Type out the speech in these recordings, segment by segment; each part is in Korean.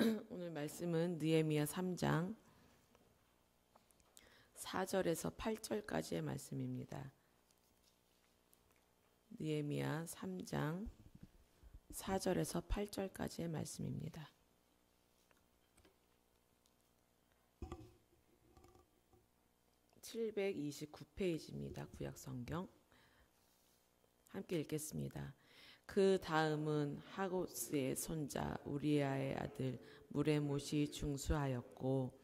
오늘 말씀은 느헤미야 3장 4절에서 8절까지의 말씀입니다. 느헤미야 3장 4절에서 8절까지의 말씀입니다. (729페이지입니다) 구약성경. 함께 읽겠습니다. 그 다음은 하고스의 손자 우리아의 아들 무레못이 중수하였고,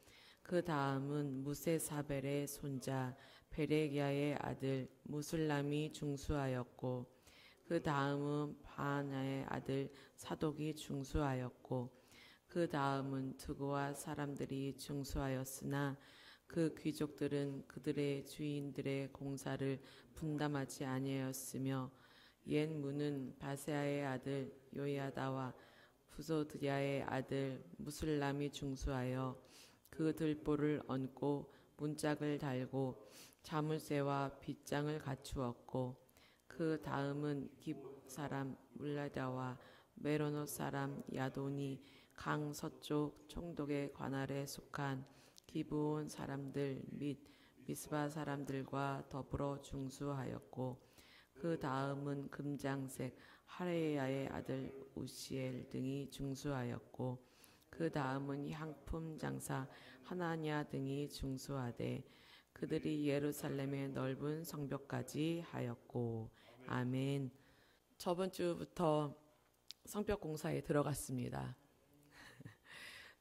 그 다음은 무세사벨의 손자 베레기야의 아들 무술람이 중수하였고, 그 다음은 바나의 아들 사독이 중수하였고, 그 다음은 드고와 사람들이 중수하였으나 그 귀족들은 그들의 주인들의 공사를 분담하지 아니하였으며, 옛 문은 바세아의 아들 요야다와 부소드야의 아들 무술람이 중수하여 그 들보를 얹고 문짝을 달고 자물쇠와 빗장을 갖추었고, 그 다음은 깁 사람 물라다와 메로노 사람 야돈이 강 서쪽 총독의 관할에 속한 기브온 사람들 및 미스바 사람들과 더불어 중수하였고, 그 다음은 금장색 하레야의 아들 우시엘 등이 중수하였고, 그 다음은 향품 장사 하나냐 등이 중수하되 그들이 예루살렘의 넓은 성벽까지 하였고. 아멘. 저번 주부터 성벽 공사에 들어갔습니다.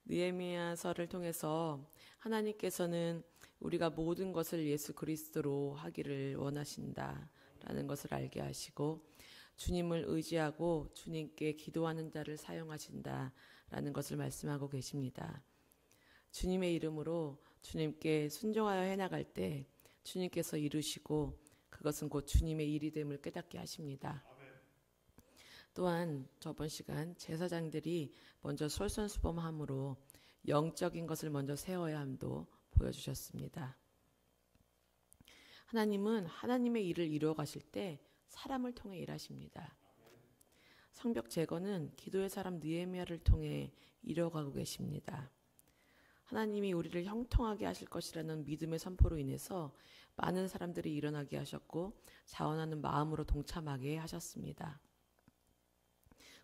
느헤미야서를 통해서 하나님께서는 우리가 모든 것을 예수 그리스도로 하기를 원하신다 라는 것을 알게 하시고, 주님을 의지하고 주님께 기도하는 자를 사용하신다 라는 것을 말씀하고 계십니다. 주님의 이름으로 주님께 순종하여 해나갈 때 주님께서 이루시고 그것은 곧 주님의 일이 됨을 깨닫게 하십니다. 또한 저번 시간 제사장들이 먼저 솔선수범함으로 영적인 것을 먼저 세워야 함도 보여주셨습니다. 하나님은 하나님의 일을 이루어 가실 때 사람을 통해 일하십니다. 성벽 재건은 기도의 사람 느헤미야를 통해 이루어가고 계십니다. 하나님이 우리를 형통하게 하실 것이라는 믿음의 선포로 인해서 많은 사람들이 일어나게 하셨고 자원하는 마음으로 동참하게 하셨습니다.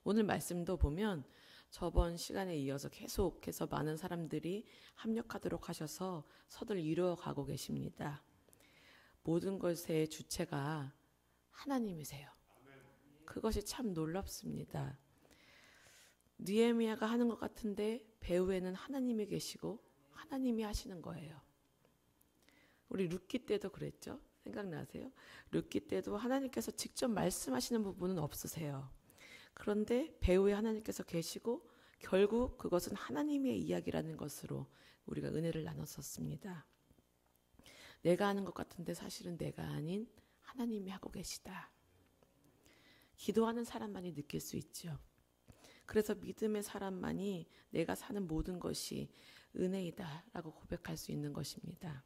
오늘 말씀도 보면 저번 시간에 이어서 계속해서 많은 사람들이 합력하도록 하셔서 서둘 이루어가고 계십니다. 모든 것의 주체가 하나님이세요. 그것이 참 놀랍습니다. 느헤미야가 하는 것 같은데 배후에는 하나님이 계시고 하나님이 하시는 거예요. 우리 룻기 때도 그랬죠? 생각나세요? 룻기 때도 하나님께서 직접 말씀하시는 부분은 없으세요. 그런데 배후에 하나님께서 계시고 결국 그것은 하나님의 이야기라는 것으로 우리가 은혜를 나눴었습니다. 내가 하는 것 같은데 사실은 내가 아닌 하나님이 하고 계시다. 기도하는 사람만이 느낄 수 있죠. 그래서 믿음의 사람만이 내가 사는 모든 것이 은혜이다 라고 고백할 수 있는 것입니다.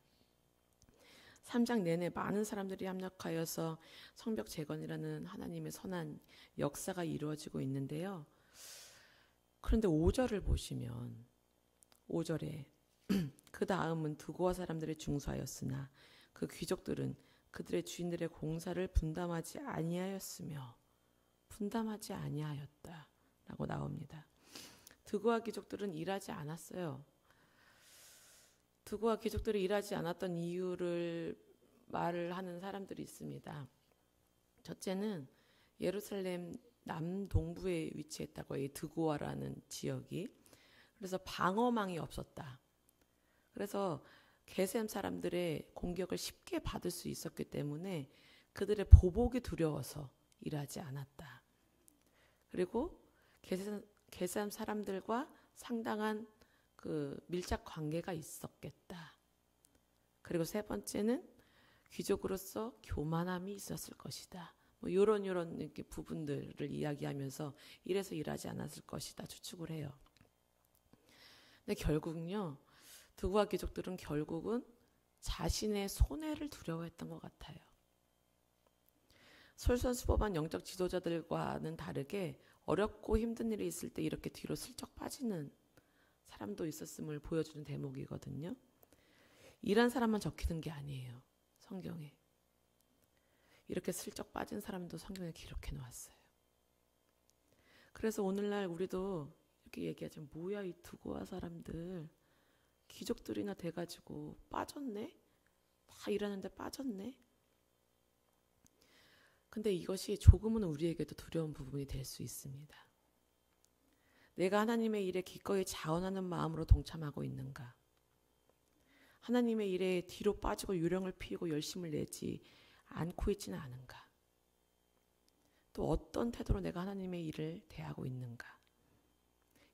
3장 내내 많은 사람들이 합력하여서 성벽 재건이라는 하나님의 선한 역사가 이루어지고 있는데요. 그런데 5절을 보시면 5절에 그 다음은 드고와 사람들의 중수하였으나 그 귀족들은 그들의 주인들의 공사를 분담하지 아니하였으며 분담하지 아니하였다 라고 나옵니다. 드고와 귀족들은 일하지 않았어요. 드고와 귀족들이 일하지 않았던 이유를 말을 하는 사람들이 있습니다. 첫째는 예루살렘 남동부에 위치했다고 이 드고아라는 지역이. 그래서 방어망이 없었다. 그래서 게셈 사람들의 공격을 쉽게 받을 수 있었기 때문에 그들의 보복이 두려워서 일하지 않았다. 그리고 게셈 사람들과 상당한 그 밀착 관계가 있었겠다. 그리고 세 번째는 귀족으로서 교만함이 있었을 것이다. 뭐 이런 이렇게 부분들을 이야기하면서 이래서 일하지 않았을 것이다 추측을 해요. 근데 결국은요, 드고와 귀족들은 결국은 자신의 손해를 두려워했던 것 같아요. 솔선수범한 영적 지도자들과는 다르게 어렵고 힘든 일이 있을 때 이렇게 뒤로 슬쩍 빠지는 사람도 있었음을 보여주는 대목이거든요. 일한 사람만 적히는 게 아니에요. 성경에. 이렇게 슬쩍 빠진 사람도 성경에 기록해 놓았어요. 그래서 오늘날 우리도 이렇게 얘기하죠. 뭐야 이 두고와 사람들. 귀족들이나 돼가지고 빠졌네? 다 일하는데 빠졌네? 근데 이것이 조금은 우리에게도 두려운 부분이 될 수 있습니다. 내가 하나님의 일에 기꺼이 자원하는 마음으로 동참하고 있는가? 하나님의 일에 뒤로 빠지고 유령을 피우고 열심을 내지 않고 있지는 않은가? 또 어떤 태도로 내가 하나님의 일을 대하고 있는가?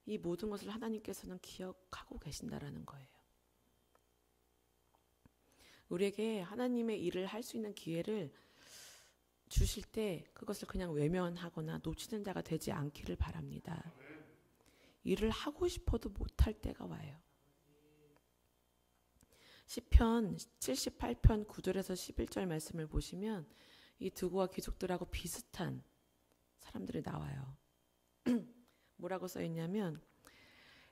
이 모든 것을 하나님께서는 기억하고 계신다라는 거예요. 우리에게 하나님의 일을 할 수 있는 기회를 주실 때 그것을 그냥 외면하거나 놓치는 자가 되지 않기를 바랍니다. 일을 하고 싶어도 못할 때가 와요. 시편 78편 9절에서 11절 말씀을 보시면 이 두고와 귀족들하고 비슷한 사람들이 나와요. 뭐라고 써있냐면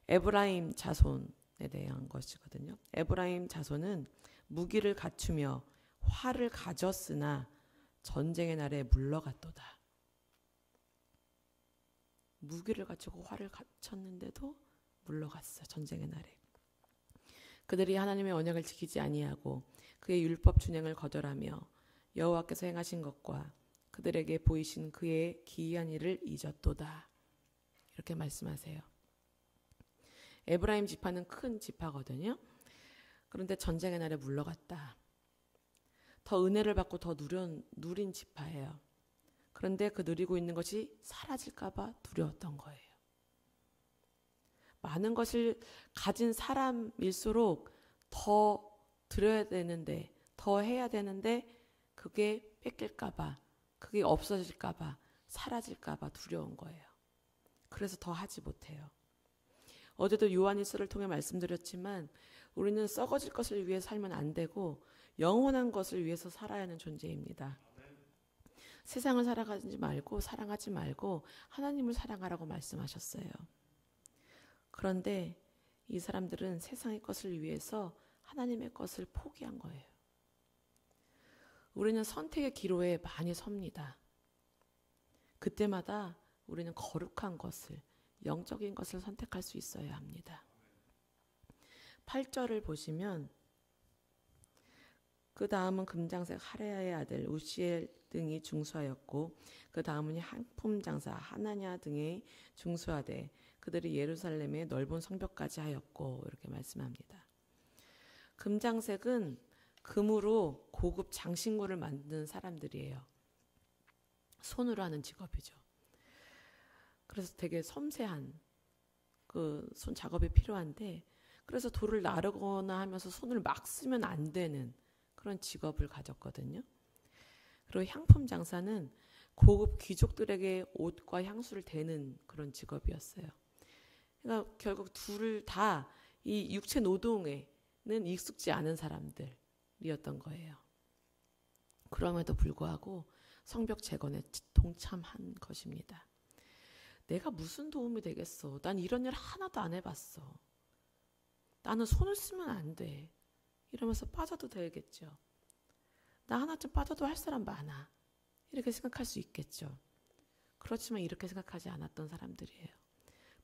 에브라임 자손에 대한 것이거든요. 에브라임 자손은 무기를 갖추며 활을 가졌으나 전쟁의 날에 물러갔도다. 무기를 갖추고 활을 갖췄는데도 물러갔어. 전쟁의 날에. 그들이 하나님의 언약을 지키지 아니하고 그의 율법 준행을 거절하며 여호와께서 행하신 것과 그들에게 보이신 그의 기이한 일을 잊었도다. 이렇게 말씀하세요. 에브라임 지파는 큰 지파거든요. 그런데 전쟁의 날에 물러갔다. 더 은혜를 받고 더 누린 지파예요. 그런데 그 누리고 있는 것이 사라질까 봐 두려웠던 거예요. 많은 것을 가진 사람일수록 더 드려야 되는데, 더 해야 되는데 그게 뺏길까 봐, 그게 없어질까 봐, 사라질까 봐 두려운 거예요. 그래서 더 하지 못해요. 어제도 요한일서를 통해 말씀드렸지만 우리는 썩어질 것을 위해 살면 안 되고 영원한 것을 위해서 살아야 하는 존재입니다. 세상을 살아가지 말고 사랑하지 말고 하나님을 사랑하라고 말씀하셨어요. 그런데 이 사람들은 세상의 것을 위해서 하나님의 것을 포기한 거예요. 우리는 선택의 기로에 많이 섭니다. 그때마다 우리는 거룩한 것을, 영적인 것을 선택할 수 있어야 합니다. 8절을 보시면 그 다음은 금장색 하레야의 아들 우시엘 등이 중수하였고 그 다음은 향품 장사 하나냐 등이 중수하되 그들이 예루살렘의 넓은 성벽까지 하였고 이렇게 말씀합니다. 금장색은 금으로 고급 장신구를 만드는 사람들이에요. 손으로 하는 직업이죠. 그래서 되게 섬세한 그 손 작업이 필요한데 그래서 돌을 나르거나 하면서 손을 막 쓰면 안 되는 그런 직업을 가졌거든요. 그리고 향품 장사는 고급 귀족들에게 옷과 향수를 대는 그런 직업이었어요. 그러니까 결국 둘을 다 이 육체 노동에는 익숙지 않은 사람들이었던 거예요. 그럼에도 불구하고 성벽 재건에 동참한 것입니다. 내가 무슨 도움이 되겠어? 난 이런 일 하나도 안 해봤어. 나는 손을 쓰면 안 돼. 이러면서 빠져도 되겠죠. 나 하나쯤 빠져도 할 사람 많아. 이렇게 생각할 수 있겠죠. 그렇지만 이렇게 생각하지 않았던 사람들이에요.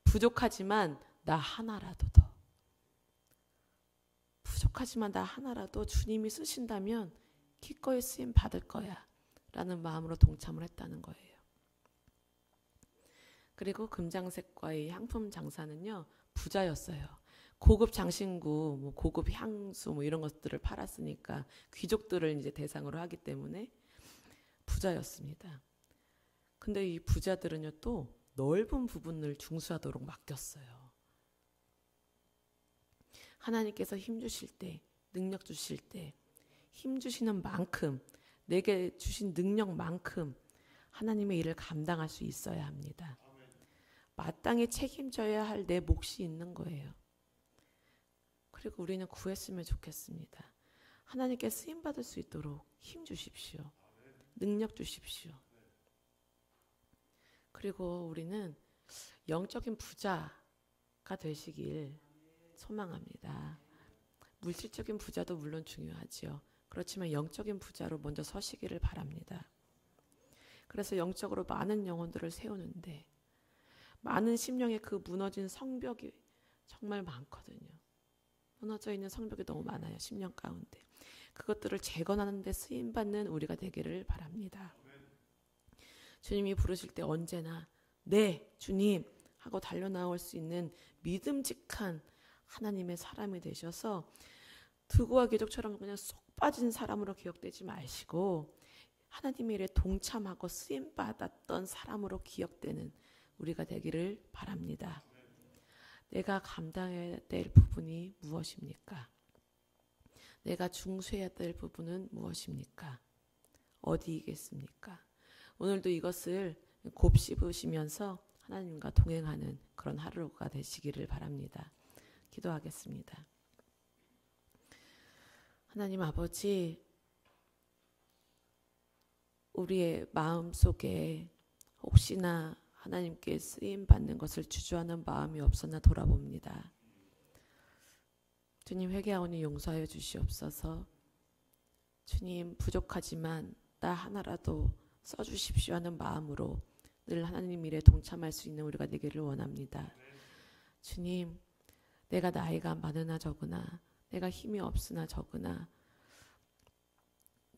부족하지만 나 하나라도 더. 부족하지만 나 하나라도 주님이 쓰신다면 기꺼이 쓰임 받을 거야. 라는 마음으로 동참을 했다는 거예요. 그리고 금장색과의 향품 장사는요. 부자였어요. 고급 장신구, 뭐 고급 향수 뭐 이런 것들을 팔았으니까 귀족들을 이제 대상으로 하기 때문에 부자였습니다. 근데 이 부자들은요 또 넓은 부분을 중수하도록 맡겼어요. 하나님께서 힘 주실 때, 능력 주실 때, 힘 주시는 만큼, 내게 주신 능력만큼 하나님의 일을 감당할 수 있어야 합니다. 마땅히 책임져야 할 내 몫이 있는 거예요. 그리고 우리는 구했으면 좋겠습니다. 하나님께 쓰임받을 수 있도록 힘 주십시오. 능력 주십시오. 그리고 우리는 영적인 부자가 되시길 소망합니다. 물질적인 부자도 물론 중요하지요. 그렇지만 영적인 부자로 먼저 서시기를 바랍니다. 그래서 영적으로 많은 영혼들을 세우는데 많은 심령의 그 무너진 성벽이 정말 많거든요. 무너져 있는 성벽이 너무 많아요. 심령 가운데. 그것들을 재건하는 데 쓰임받는 우리가 되기를 바랍니다. 주님이 부르실 때 언제나 네 주님 하고 달려나올 수 있는 믿음직한 하나님의 사람이 되셔서 드고와 기족처럼 그냥 쏙 빠진 사람으로 기억되지 마시고 하나님의 일에 동참하고 쓰임받았던 사람으로 기억되는 우리가 되기를 바랍니다. 내가 감당해야 될 부분이 무엇입니까? 내가 중수해야 될 부분은 무엇입니까? 어디이겠습니까? 오늘도 이것을 곱씹으시면서 하나님과 동행하는 그런 하루가 되시기를 바랍니다. 기도하겠습니다. 하나님 아버지, 우리의 마음속에 혹시나 하나님께 쓰임받는 것을 주저하는 마음이 없었나 돌아봅니다. 주님, 회개하오니 용서하여 주시옵소서. 주님, 부족하지만 나 하나라도 써주십시오 하는 마음으로 늘 하나님 일에 동참할 수 있는 우리가 되기를 원합니다. 주님, 내가 나이가 많으나 적으나, 내가 힘이 없으나 적으나,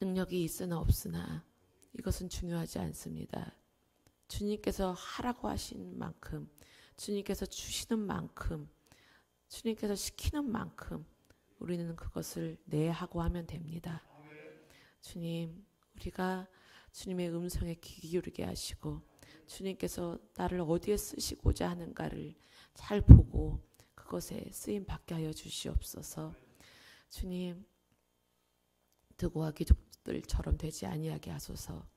능력이 있으나 없으나 이것은 중요하지 않습니다. 주님께서 하라고 하신 만큼, 주님께서 주시는 만큼, 주님께서 시키는 만큼 우리는 그것을 네 하고 하면 됩니다. 주님, 우리가 주님의 음성에 귀 기울이게 하시고 주님께서 나를 어디에 쓰시고자 하는가를 잘 보고 그것에 쓰임 받게 하여 주시옵소서. 주님, 드고와 기족들처럼 되지 아니하게 하소서.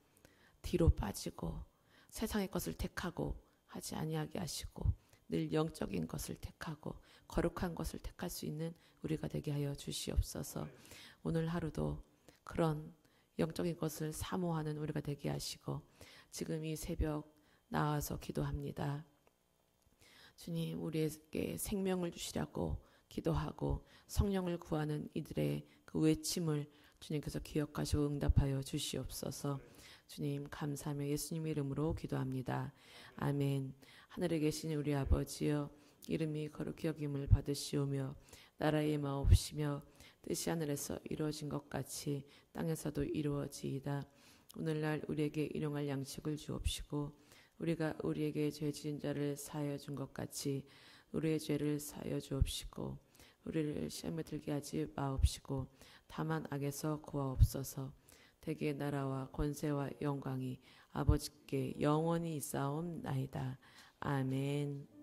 뒤로 빠지고 세상의 것을 택하고 하지 아니하게 하시고 늘 영적인 것을 택하고 거룩한 것을 택할 수 있는 우리가 되게 하여 주시옵소서. 오늘 하루도 그런 영적인 것을 사모하는 우리가 되게 하시고 지금 이 새벽 나와서 기도합니다. 주님, 우리에게 생명을 주시라고 기도하고 성령을 구하는 이들의 그 외침을 주님께서 기억하시고 응답하여 주시옵소서. 주님, 감사하며 예수님 이름으로 기도합니다. 아멘. 하늘에 계신 우리 아버지여, 이름이 거룩히 여김을 받으시오며 나라의 마옵시며 뜻이 하늘에서 이루어진 것 같이 땅에서도 이루어지이다. 오늘날 우리에게 일용할 양식을 주옵시고 우리가 우리에게 죄 지은 자를 사하여 준 것 같이 우리의 죄를 사하여 주옵시고 우리를 시험에 들게 하지 마옵시고 다만 악에서 구하옵소서. 대개 나라와 권세와 영광이 아버지께 영원히 있사옵나이다. 아멘.